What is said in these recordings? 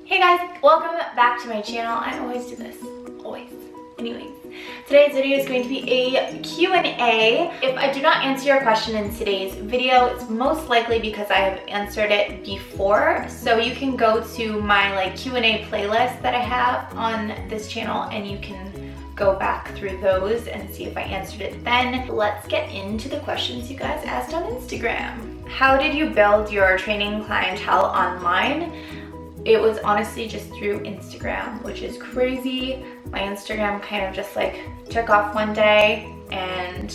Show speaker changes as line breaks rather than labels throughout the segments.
Hey guys, welcome back to my channel. I always do this, always. Anyways, today's video is going to be a Q&A. If I do not answer your question in today's video, it's most likely because I have answered it before. So you can go to my Q&A playlist that I have on this channel and you can go back through those and see if I answered it then. Let's get into the questions you guys asked on Instagram. How did you build your training clientele online? It was honestly just through Instagram, which is crazy. My Instagram kind of just took off one day, and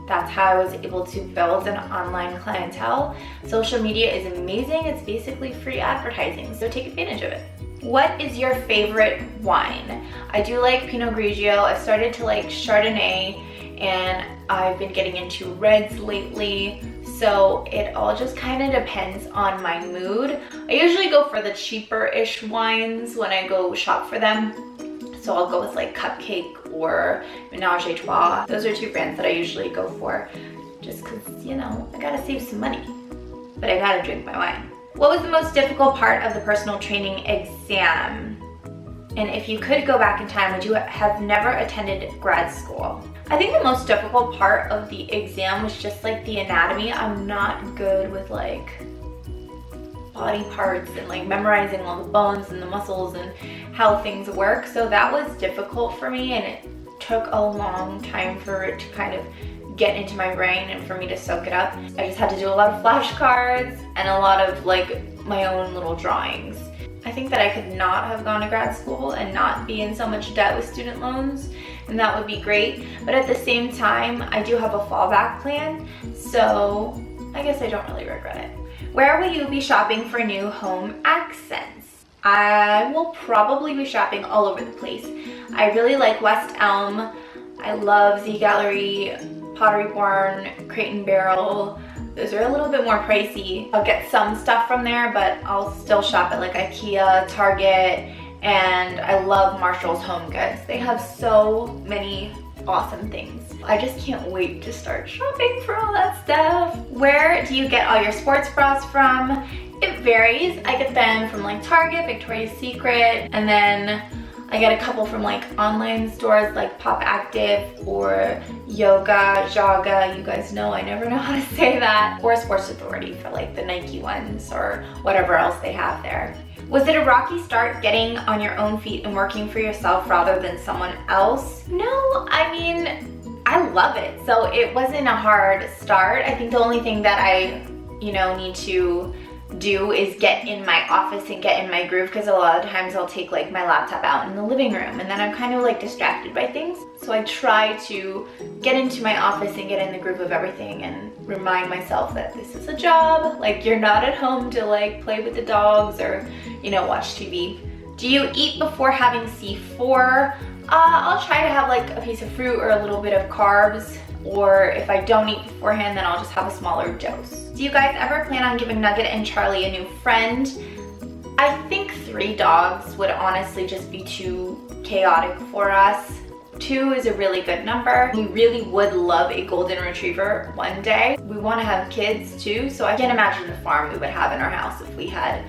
that's how I was able to build an online clientele. Social media is amazing. It's basically free advertising, so take advantage of it. What is your favorite wine? I do like Pinot Grigio. I've started to like Chardonnay, and I've been getting into reds lately. So it all just kind of depends on my mood. I usually go for the cheaper-ish wines when I go shop for them. So I'll go with Cupcake or Ménage à Trois. Those are two brands that I usually go for just because, you know, I gotta save some money, but I gotta drink my wine. What was the most difficult part of the personal training exam? And if you could go back in time, would you have never attended grad school? I think the most difficult part of the exam was just the anatomy. I'm not good with body parts and memorizing all the bones and the muscles and how things work. So that was difficult for me, and it took a long time for it to kind of get into my brain and for me to soak it up. I just had to do a lot of flashcards and a lot of my own little drawings. I think that I could not have gone to grad school and not be in so much debt with student loans, and that would be great. But at the same time, I do have a fallback plan, so I guess I don't really regret it. Where will you be shopping for new home accents? I will probably be shopping all over the place. I really like West Elm. I love Z Gallery, Pottery Barn, Crate and Barrel. Those are a little bit more pricey. I'll get some stuff from there, but I'll still shop at IKEA, Target, and I love Marshall's Home Goods. They have so many awesome things. I just can't wait to start shopping for all that stuff. Where do you get all your sports bras from? It varies. I get them from Target, Victoria's Secret, and then I get a couple from online stores like Pop Active or Yoga, Jaga. You guys know I never know how to say that. Or Sports Authority for the Nike ones or whatever else they have there. Was it a rocky start getting on your own feet and working for yourself rather than someone else? No, I mean, I love it. So it wasn't a hard start. I think the only thing that I, need to do is get in my office and get in my groove, because a lot of times I'll take my laptop out in the living room and then I'm kind of distracted by things. So I try to get into my office and get in the groove of everything and remind myself that this is a job. You're not at home to play with the dogs or watch TV. Do you eat before having C4? I'll try to have a piece of fruit or a little bit of carbs, or if I don't eat beforehand, then I'll just have a smaller dose. Do you guys ever plan on giving Nugget and Charlie a new friend? I think 3 dogs would honestly just be too chaotic for us. 2 is a really good number. We really would love a golden retriever one day. We want to have kids too, so I can't imagine the farm we would have in our house if we had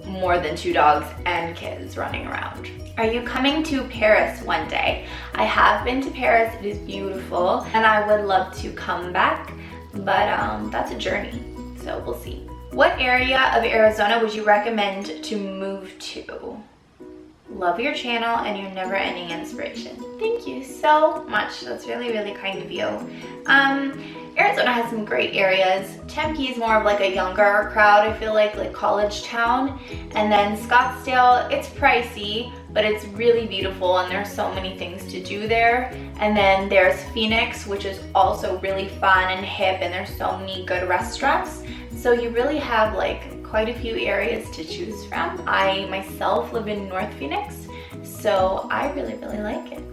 more than 2 dogs and kids running around. Are you coming to Paris one day? I have been to Paris. It is beautiful and I would love to come back, but that's a journey, so we'll see. What area of Arizona would you recommend to move to? Love your channel and your never-ending inspiration. Thank you so much. That's really, really kind of you. Arizona has some great areas. Tempe is more of a younger crowd, I feel like college town. And then Scottsdale, it's pricey, but it's really beautiful and there's so many things to do there. And then there's Phoenix, which is also really fun and hip, and there's so many good restaurants. So you really have quite a few areas to choose from. I myself live in North Phoenix, so I really, really like it.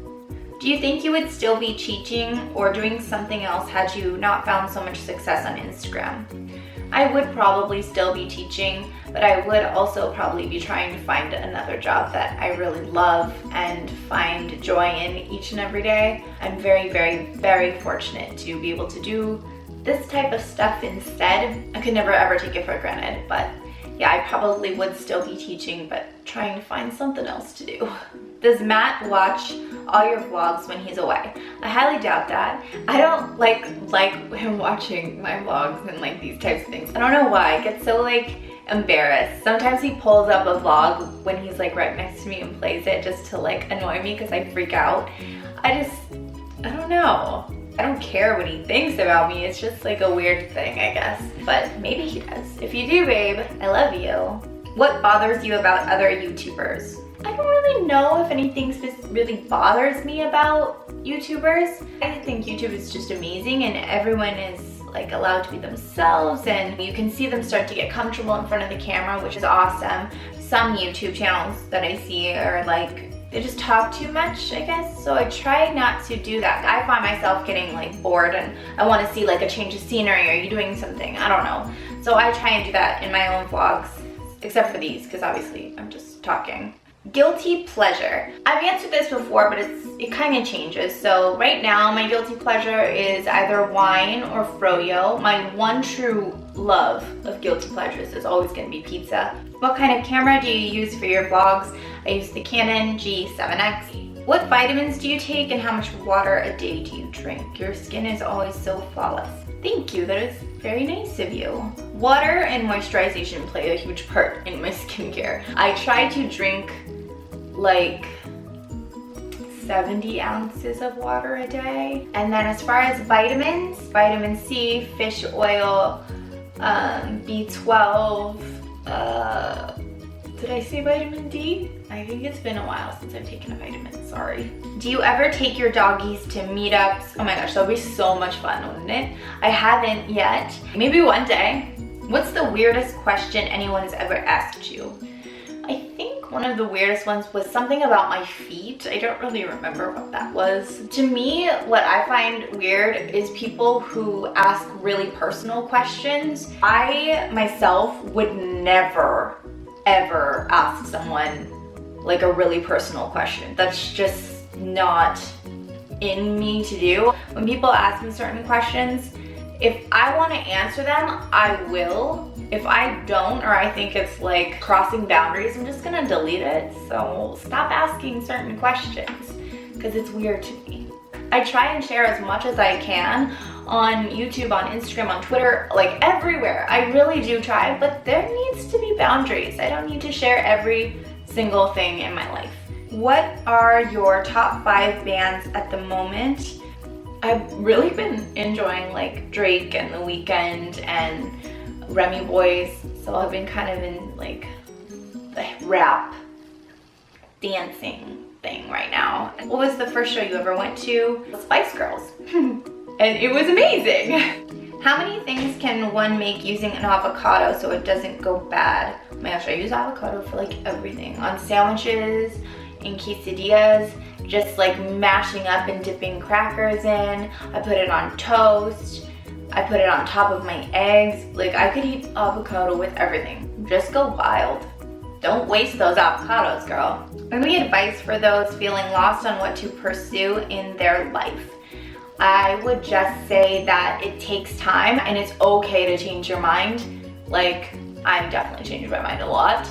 Do you think you would still be teaching or doing something else had you not found so much success on Instagram? I would probably still be teaching, but I would also probably be trying to find another job that I really love and find joy in each and every day. I'm very, very, very fortunate to be able to do this type of stuff instead. I could never ever take it for granted, but yeah, I probably would still be teaching, but trying to find something else to do. Does Matt watch all your vlogs when he's away? I highly doubt that. I don't like him watching my vlogs and like these types of things. I don't know why. I get so like embarrassed. Sometimes he pulls up a vlog when he's like right next to me and plays it just to like annoy me because I freak out. I don't know. I don't care what he thinks about me. It's just like a weird thing, I guess. But maybe he does. If you do, babe, I love you. What bothers you about other YouTubers? I don't really know if anything really bothers me about YouTubers. I think YouTube is just amazing and everyone is like allowed to be themselves and you can see them start to get comfortable in front of the camera, which is awesome. Some YouTube channels that I see are like, they just talk too much, I guess. So I try not to do that. I find myself getting like bored and I want to see like a change of scenery. Are you doing something? I don't know. So I try and do that in my own vlogs, except for these, because obviously I'm just talking. Guilty pleasure. I've answered this before, but it kind of changes. So right now, my guilty pleasure is either wine or froyo. My one true love of guilty pleasures is always going to be pizza. What kind of camera do you use for your vlogs? I use the Canon G7X. What vitamins do you take and how much water a day do you drink? Your skin is always so flawless. Thank you, that is very nice of you. Water and moisturization play a huge part in my skincare. I try to drink like 70 ounces of water a day. And then as far as vitamins, vitamin C, fish oil, B12, did I say vitamin D? I think it's been a while since I've taken a vitamin, sorry. Do you ever take your doggies to meetups? Oh my gosh, that would be so much fun, wouldn't it? I haven't yet. Maybe one day. What's the weirdest question anyone has ever asked you? I think one of the weirdest ones was something about my feet. I don't really remember what that was. To me, what I find weird is people who ask really personal questions. I myself would never, ever ask someone like a really personal question. That's just not in me to do. When people ask me certain questions, if I want to answer them, I will. If I don't, or I think it's like crossing boundaries, I'm just gonna delete it. So stop asking certain questions because it's weird to me. I try and share as much as I can on YouTube, on Instagram, on Twitter, like everywhere. I really do try, but there needs to be boundaries. I don't need to share every single thing in my life. What are your top 5 bands at the moment? I've really been enjoying like Drake and The Weeknd and Remy Boys, so I've been kind of in like the rap dancing thing right now. What was the first show you ever went to? Spice Girls. And it was amazing. How many things can one make using an avocado so it doesn't go bad? Oh my gosh, I use avocado for like everything. On sandwiches, in quesadillas, just like mashing up and dipping crackers in. I put it on toast. I put it on top of my eggs. Like I could eat avocado with everything. Just go wild. Don't waste those avocados, girl. Any advice for those feeling lost on what to pursue in their life? I would just say that it takes time and it's okay to change your mind. Like I've definitely changed my mind a lot.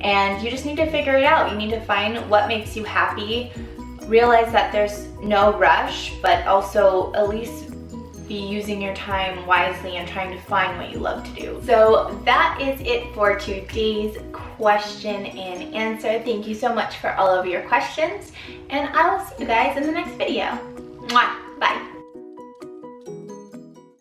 And you just need to figure it out. You need to find what makes you happy. Realize that there's no rush, but also at least be using your time wisely and trying to find what you love to do. So that is it for today's question and answer. Thank you so much for all of your questions, and I will see you guys in the next video. Mwah! Bye.